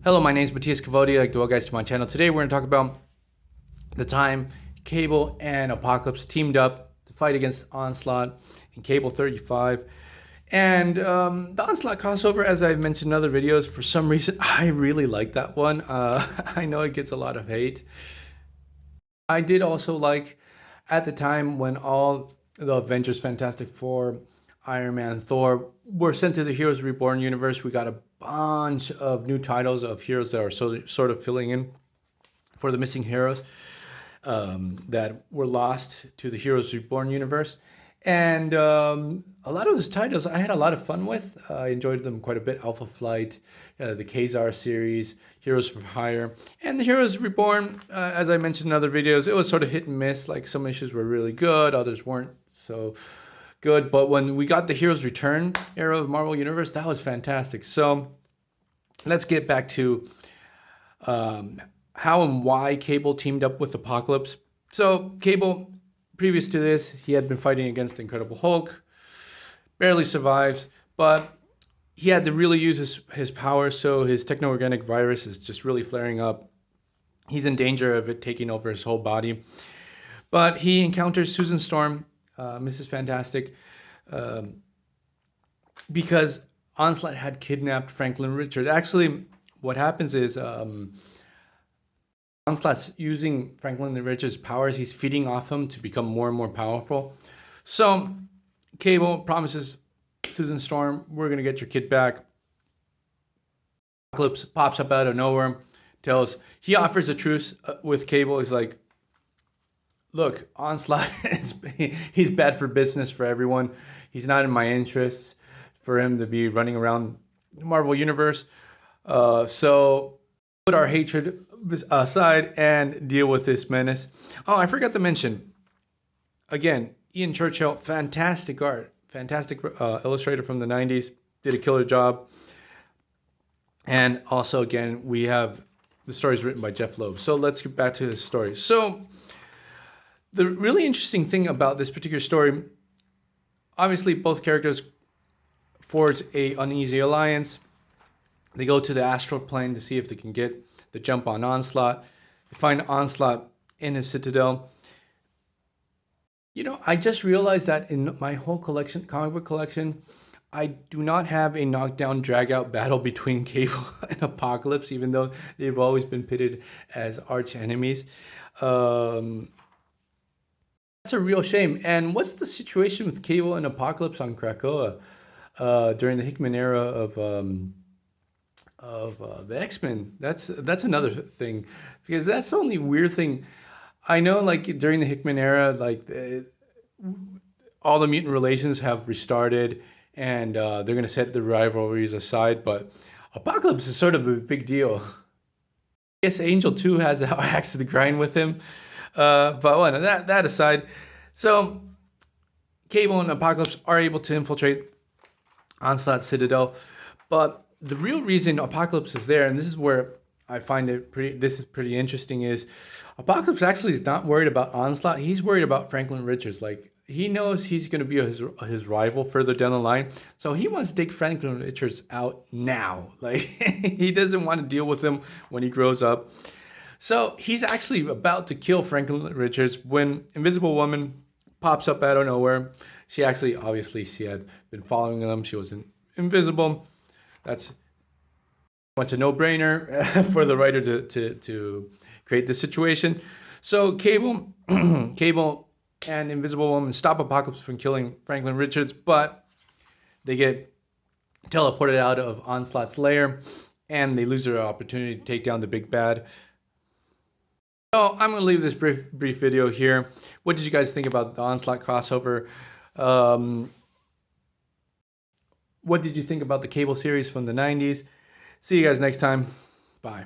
Hello, my name is Matthias Cavodia. I'd like to welcome you guys to my channel. Today we're going to talk about the time Cable and Apocalypse teamed up to fight against Onslaught in Cable 35. And the Onslaught crossover, as I've mentioned in other videos, for some reason I really like that one. I know it gets a lot of hate. I did also like at the time when all the Avengers, Fantastic Four, Iron Man, Thor were sent to the Heroes Reborn universe. We got a bunch of new titles of heroes that are sort of filling in for the missing heroes that were lost to the Heroes Reborn universe. And a lot of those titles I had a lot of fun with. I enjoyed them quite a bit. Alpha Flight, the Kazar series, Heroes for Hire, and the Heroes Reborn, as I mentioned in other videos, it was sort of hit and miss. Like some issues were really good, others weren't so good. But when we got the Heroes Return era of Marvel Universe, that was fantastic. So let's get back to how and why Cable teamed up with Apocalypse. So Cable, previous to this, he had been fighting against the Incredible Hulk, barely survives, but he had to really use his power, so his techno-organic virus is just really flaring up. He's in danger of it taking over his whole body. But he encounters Susan Storm, Mrs. Fantastic, because Onslaught had kidnapped Franklin Richards. Actually, what happens is Onslaught's using Franklin Richards' powers. He's feeding off him to become more and more powerful. So Cable promises Susan Storm, we're going to get your kid back. Apocalypse pops up out of nowhere, he offers a truce with Cable. He's like, look, Onslaught, he's bad for business for everyone. He's not in my interests for him to be running around the Marvel Universe. So put our hatred aside and deal with this menace. Oh, I forgot to mention, again, Ian Churchill, fantastic art, fantastic illustrator from the 90s, did a killer job. And also, again, we have the stories written by Jeph Loeb. So let's get back to the story. So the really interesting thing about this particular story, obviously both characters forge a uneasy alliance. They go to the astral plane to see if they can get the jump on Onslaught. They find Onslaught in his citadel. You know, I just realized that in my whole collection, comic book collection, I do not have a knockdown, drag-out battle between Cable and Apocalypse, even though they've always been pitted as arch enemies. That's a real shame. And what's the situation with Cable and Apocalypse on Krakoa during the Hickman era of the X-Men? That's another thing, because that's the only weird thing. I know, like, during the Hickman era, like, all the mutant relations have restarted, and they're going to set the rivalries aside, but Apocalypse is sort of a big deal. I guess Angel 2 has an axe to the grind with him, but well, that aside, so Cable and Apocalypse are able to infiltrate Onslaught Citadel, but the real reason Apocalypse is there, and this is where I find it pretty interesting, is Apocalypse actually is not worried about Onslaught. He's worried about Franklin Richards. Like, he knows he's going to be his rival further down the line, so he wants to take Franklin Richards out now. Like, he doesn't want to deal with him when he grows up. So he's actually about to kill Franklin Richards when Invisible Woman pops up out of nowhere. She actually, obviously, she had been following them. She wasn't invisible. That's a no-brainer for the writer to create this situation. So Cable and Invisible Woman stop Apocalypse from killing Franklin Richards, but they get teleported out of Onslaught's lair, and they lose their opportunity to take down the big bad. So I'm going to leave this brief video here. What did you guys think about the Onslaught crossover? What did you think about the Cable series from the 90s? See you guys next time. Bye.